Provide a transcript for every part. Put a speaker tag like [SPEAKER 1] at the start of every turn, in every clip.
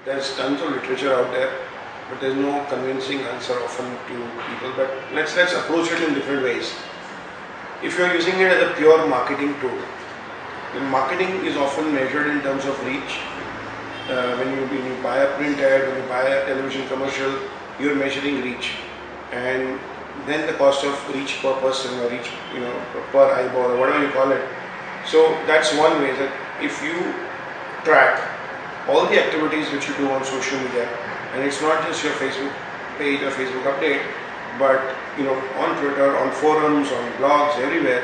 [SPEAKER 1] There's tons of literature out there, but there's no convincing answer often to people. But let's approach it in different ways. If you're using it as a pure marketing tool, then marketing is often measured in terms of reach. When you buy a print ad, when you buy a television commercial, you're measuring reach, and then the cost of reach per person or reach, per eyeball or whatever you call it. So that's one way, that if you track all the activities which you do on social media, and it's not just your Facebook page or Facebook update, but on Twitter, on forums, on blogs, everywhere,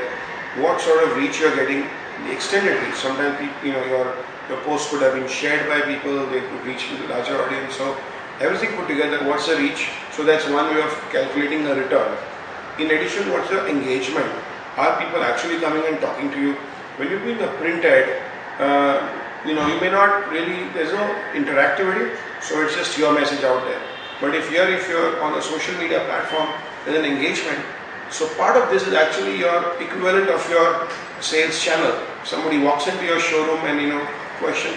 [SPEAKER 1] what sort of reach you're getting, the extended reach. Sometimes your post could have been shared by people, they could reach a larger audience. So everything put together, what's the reach? So that's one way of calculating a return. In addition, what's the engagement? Are people actually coming and talking to you? When you're doing a print ad, you may not really, there's no interactivity, so it's just your message out there. But if you're on a social media platform, there's an engagement. So part of this is actually your equivalent of your sales channel. Somebody walks into your showroom and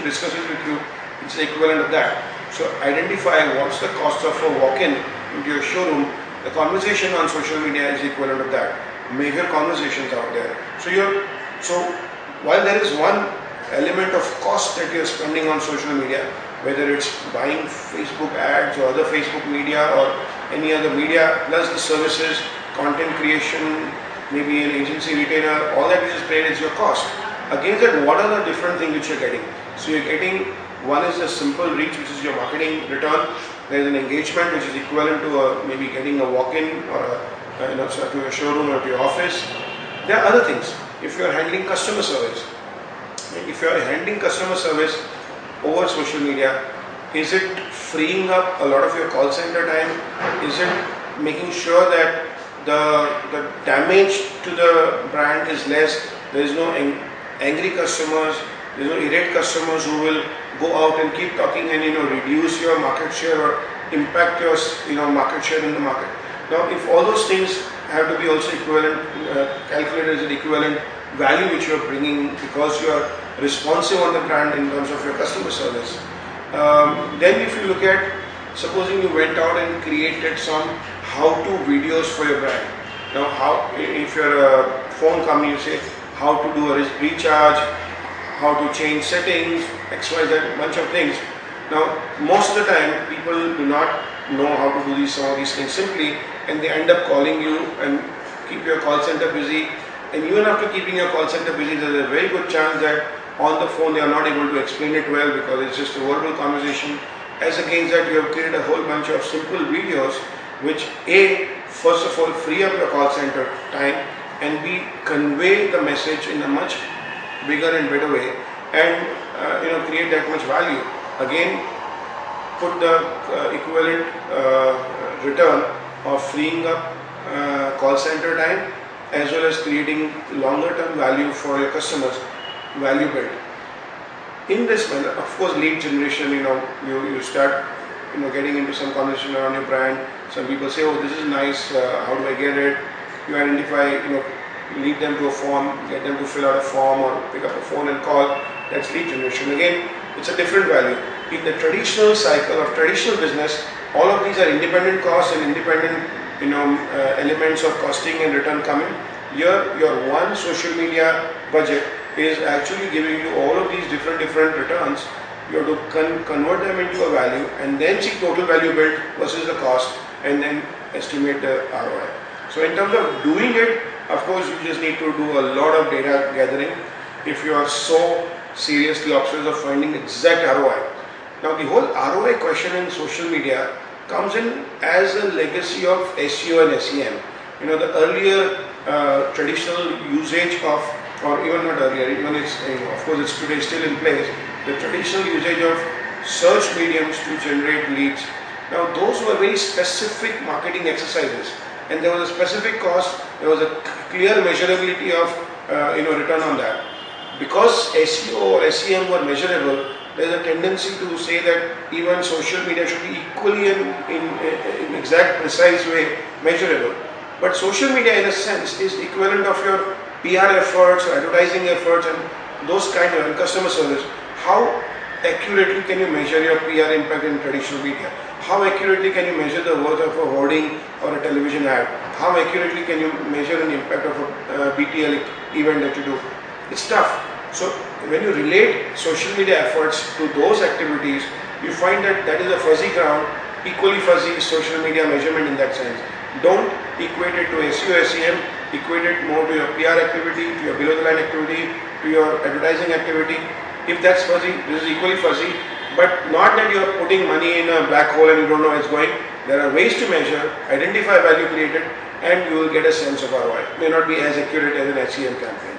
[SPEAKER 1] discusses with you, it's the equivalent of that. So identify what's the cost of a walk-in into your showroom. The conversation on social media is equivalent of that. Major conversations out there. So while there is one element of cost that you're spending on social media, whether it's buying Facebook ads or other Facebook media or any other media, plus the services, content creation, maybe an agency retainer, all that which is paid is your cost. Against that, what are the different things which you're getting? So you're getting, one is a simple reach, which is your marketing return. There's an engagement which is equivalent to maybe getting a walk-in or to your showroom or to your office. There are other things. If you're handling customer service, over social media, is it freeing up a lot of your call center time? Is it making sure that the damage to the brand is less? There is no angry customers, there is no irate customers who will go out and keep talking and reduce your market share or impact your market share in the market. Now, if all those things have to be also equivalent, calculated as an equivalent value which you are bringing because you are responsive on the brand in terms of your customer service. Then if you look at, supposing you went out and created some how-to videos for your brand. Now, if you're a phone company, you say how to do a recharge, how to change settings, XYZ, bunch of things. Now, most of the time, people do not know how to do some of these things simply, and they end up calling you and keep your call center busy. And even after keeping your call center busy, there's a very good chance that on the phone they are not able to explain it well because it's just a verbal conversation. As against that, you have created a whole bunch of simple videos which first of all, free up your call center time, and B, convey the message in a much bigger and better way, and create that much value. Again, put the equivalent return of freeing up call center time as well as creating longer term value for your customers, value build. In this manner, of course, lead generation, you start getting into some conversation around your brand. Some people say, oh, this is nice, how do I get it? You identify, lead them to a form, get them to fill out a form or pick up a phone and call. That's lead generation. Again, it's a different value. In the traditional cycle of traditional business, all of these are independent costs and independent elements of costing and return coming. Here, your one social media budget is actually giving you all of these different returns. You have to convert them into a value and then see total value built versus the cost, and then estimate the ROI. So in terms of doing it, of course, you just need to do a lot of data gathering if you are so seriously obsessed of finding exact ROI. Now, the whole ROI question in social media comes in as a legacy of SEO and SEM. The earlier traditional usage of, or even not earlier, even it's, of course it's today still in place, the traditional usage of search mediums to generate leads. Now, those were very specific marketing exercises, and there was a specific cost, there was a clear measurability of return on that. Because SEO or SEM were measurable, there is a tendency to say that even social media should be equally in exact precise way measurable. But social media in a sense is equivalent of your PR efforts or advertising efforts and those kind of, and customer service. How accurately can you measure your PR impact in traditional media? How accurately can you measure the worth of a hoarding or a television ad? How accurately can you measure an impact of a BTL event that you do? It's tough. So when you relate social media efforts to those activities, you find that that is a fuzzy ground. Equally fuzzy is social media measurement in that sense. Don't equate it to SEO, SEM, equate it more to your PR activity, to your below the line activity, to your advertising activity. If that's fuzzy, this is equally fuzzy, but not that you are putting money in a black hole and you don't know where it's going. There are ways to measure, identify value created, and you will get a sense of ROI. It may not be as accurate as an SEM campaign.